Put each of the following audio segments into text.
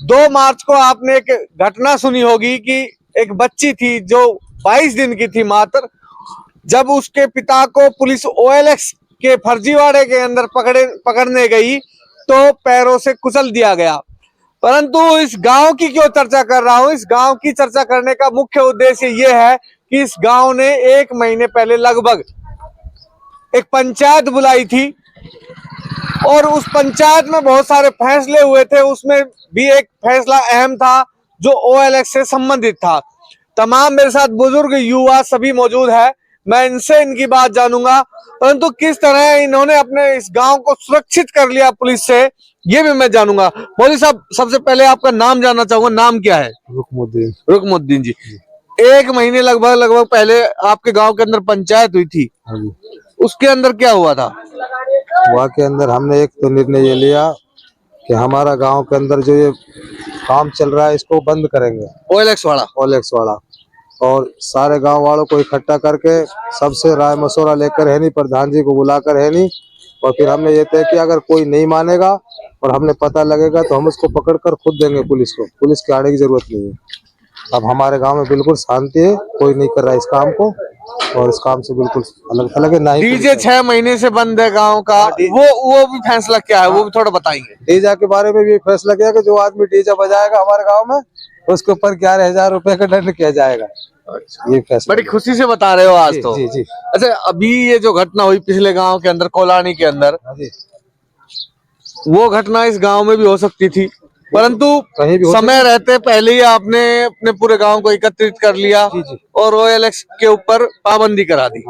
2 मार्च को आपने एक घटना सुनी होगी कि एक बच्ची थी जो 22 दिन की थी मात्र, जब उसके पिता को पुलिस OLX के फर्जीवाड़े के अंदर पकड़ने गई तो पैरों से कुचल दिया गया। परंतु इस गांव की क्यों चर्चा कर रहा हूं? इस गांव की चर्चा करने का मुख्य उद्देश्य यह है कि इस गांव ने 1 महीने पहले लगभग एक पंचायत बुलाई थी और उस पंचायत में बहुत सारे फैसले हुए थे। उसमें भी एक फैसला अहम था जो OLX से संबंधित था। तमाम मेरे साथ बुजुर्ग, युवा सभी मौजूद है, मैं इनसे इनकी बात जानूंगा। परंतु किस तरह इन्होंने अपने इस गांव को सुरक्षित कर लिया पुलिस से, ये भी मैं जानूंगा। मौलवी साहब, सबसे पहले आपका नाम जानना चाहूंगा, नाम क्या है? रुकमुद्दीन। रुकमुद्दीन जी, 1 महीने लगभग पहले आपके गांव के अंदर पंचायत हुई थी, उसके अंदर क्या हुआ था? वहाँ के अंदर हमने एक तो निर्णय ये लिया कि हमारा गांव के अंदर जो ये काम चल रहा है इसको बंद करेंगे, OLX वाला, और सारे गांव वालों को इकट्ठा करके सबसे राय मशवरा लेकर है नहीं, प्रधान जी को बुलाकर है नहीं, और फिर हमने ये तय किया अगर कोई नहीं मानेगा और हमने पता लगेगा तो हम उसको पकड़कर खुद देंगे पुलिस को। पुलिस के आने की जरूरत नहीं है। अब हमारे गांव में बिल्कुल शांति है, कोई नहीं कर रहा है इस काम को, और इस काम से बिल्कुल अलग थलग है। नहीं, डीजे 6 महीने से बंद है गांव का, वो भी फैसला क्या है, वो भी थोड़ा बताइए। डीजे के बारे में भी फैसला किया कि जो आदमी डीजे बजाएगा हमारे गांव में उसके ऊपर 11,000 रुपए का दंड किया जाएगा। ये फैसला बड़ी खुशी से बता रहे हो आज। जी, तो जी जी। अच्छा, अभी ये जो घटना हुई पिछले गांव के अंदर, कोलानी के अंदर, वो घटना इस गांव में भी हो सकती थी, परंतु समय रहते पहले ही आपने अपने पूरे गांव को एकत्रित कर लिया और OLX के ऊपर पाबंदी करा दी।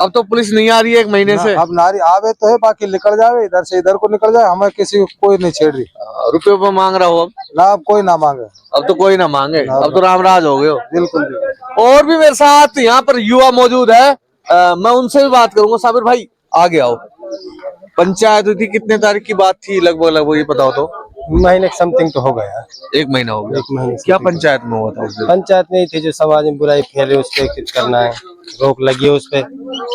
अब तो पुलिस नहीं आ रही है 1 महीने से। अब नारी आवे तो है, बाकी निकल जाए, इधर से इधर को निकल जाए, हमें किसी को कोई नहीं छेड़ रही। रुपये पे मांग रहा हो अब ना, अब कोई ना मांगे। अब तो कोई ना मांगे, अब तो रामराज हो गए हो। बिल्कुल। और भी मेरे साथ यहाँ पर युवा मौजूद है, मैं उनसे भी बात करूंगा। साबिर भाई, आगे आओ। पंचायत हुई थी, कितने तारीख की बात थी लगभग ये बताओ तो? महीने समथिंग तो हो गया। 1 महीना हो गया। 1 महीने। क्या पंचायत में हुआ था? पंचायत में थी जो समाज में बुराई फैले उस पर करना है, रोक लगी है उस पर,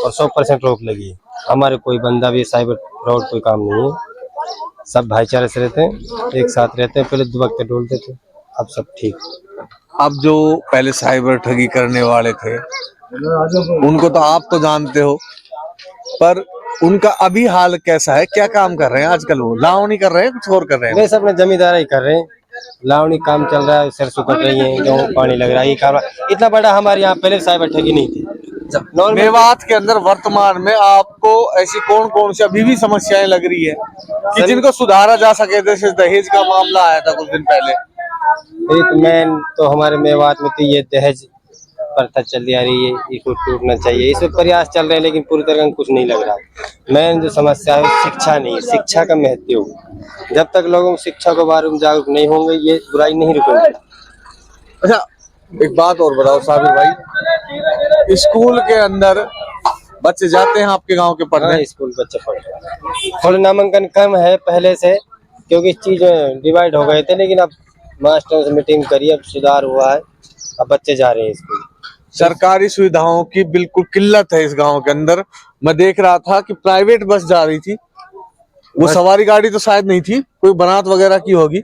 और 100% रोक लगी है। हमारे कोई बंदा भी साइबर फ्रॉड कोई काम नहीं है, सब भाईचारे से रहते हैं, एक साथ रहते हैं। पहले दुबकते डोलते थे, अब सब ठीक। अब जो पहले साइबर ठगी करने वाले थे उनको तो आप तो जानते हो, पर उनका अभी हाल कैसा है? क्या काम कर रहे हैं आजकल? वो लावनी कर रहे हैं, कुछ और कर रहे हैं? वे सब अपने जमींदार ही कर रहे हैं, लावनी काम चल रहा है, सरसों कट रही है, गेहूं पानी लग रहा है, ये काम इतना बड़ा हमारे यहाँ पहले साइबर ठगी नहीं थी। मेवात के अंदर वर्तमान में आपको ऐसी कौन कौन सी अभी भी समस्याएं लग रही है कि जिनको सुधारा जा सके? जैसे दहेज का मामला आया था कुछ दिन पहले। मेन तो हमारे मेवात में तो ये दहेज प्रथा चली आ रही है, इसको टूटना चाहिए। इस पर प्रयास चल रहे हैं लेकिन पूरी तरह कुछ नहीं लग रहा। मेन जो समस्या है शिक्षा नहीं, शिक्षा का महत्व हो। जब तक लोगों शिक्षा के बारे में जागरूक नहीं होंगे ये बुराई नहीं रुकेगी। अच्छा, एक बात और बताओ साबिर भाई, स्कूल के अंदर बच्चे जाते हैं आपके गांव के पढ़ने? हाँ, स्कूल बच्चे पढ़ रहे हैं। थोड़ा नामांकन कम है पहले से, क्योंकि इस चीज डिवाइड हो गए थे, लेकिन अब मास्टरों से मीटिंग करी, अब सुधार हुआ है, अब बच्चे जा रहे हैं स्कूल। सरकारी सुविधाओं की बिल्कुल किल्लत है इस गांव के अंदर। मैं देख रहा था कि प्राइवेट बस जा रही थी, वो सवारी गाड़ी तो शायद नहीं थी, कोई बारात वगैरह की होगी।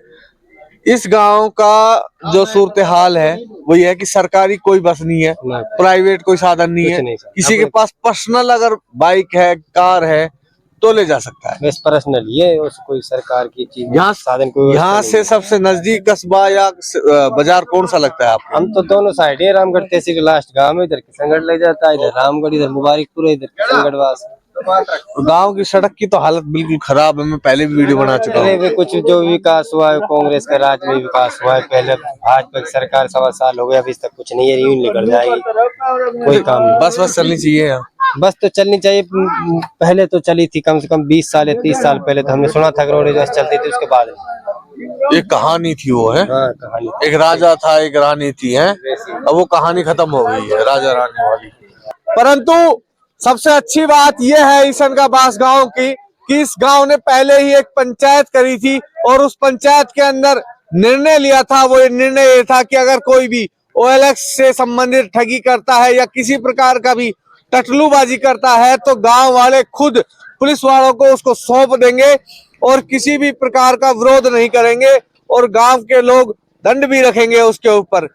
इस गांव का जो सूरत हाल है वो ये है कि सरकारी कोई बस नहीं है, प्राइवेट कोई साधन नहीं है। किसी के पास पर्सनल अगर बाइक है, कार है तो ले जा सकता है, पर्सनल ये कोई सरकार की चीज यहाँ साधन कोई। यहाँ से सबसे नजदीक कस्बा या बाजार कौन सा लगता है आपको? हम तो दोनों साइड है, रामगढ़ तहसील के लास्ट गांव में, इधर किशनगढ़ लग जाता है, इधर रामगढ़, इधर मुबारकपुर, इधर किशनगढ़वास। गांव की सड़क की तो हालत बिल्कुल खराब है, मैं पहले भी वीडियो बना चुका हूँ। कुछ जो विकास हुआ है कांग्रेस का राज में विकास हुआ है, पहले भाजपा की सरकार 1.25 साल हो गए, अभी तक कुछ नहीं है, यूं निकल जाएगी, कोई काम नहीं। बस चलनी चाहिए यहाँ, बस तो चलनी चाहिए। पहले तो चली थी कम से कम 20 साल या 30 साल पहले, तो हमने सुना था रोड बस चलती थी, उसके बाद एक कहानी थी वो है। हाँ, कहानी एक राजा था, एक रानी थी है, अब वो कहानी खत्म हो गई है राजा रानी वाली। परंतु सबसे अच्छी बात यह है ईशनकाबास गांव की कि इस गांव ने पहले ही एक पंचायत करी थी और उस पंचायत के अंदर निर्णय लिया था। वो निर्णय ये था कि अगर कोई भी OLX से संबंधित ठगी करता है या किसी प्रकार का भी टटलूबाजी करता है तो गांव वाले खुद पुलिस वालों को उसको सौंप देंगे और किसी भी प्रकार का विरोध नहीं करेंगे। और गांव के लोग दंड भी रखेंगे उसके ऊपर।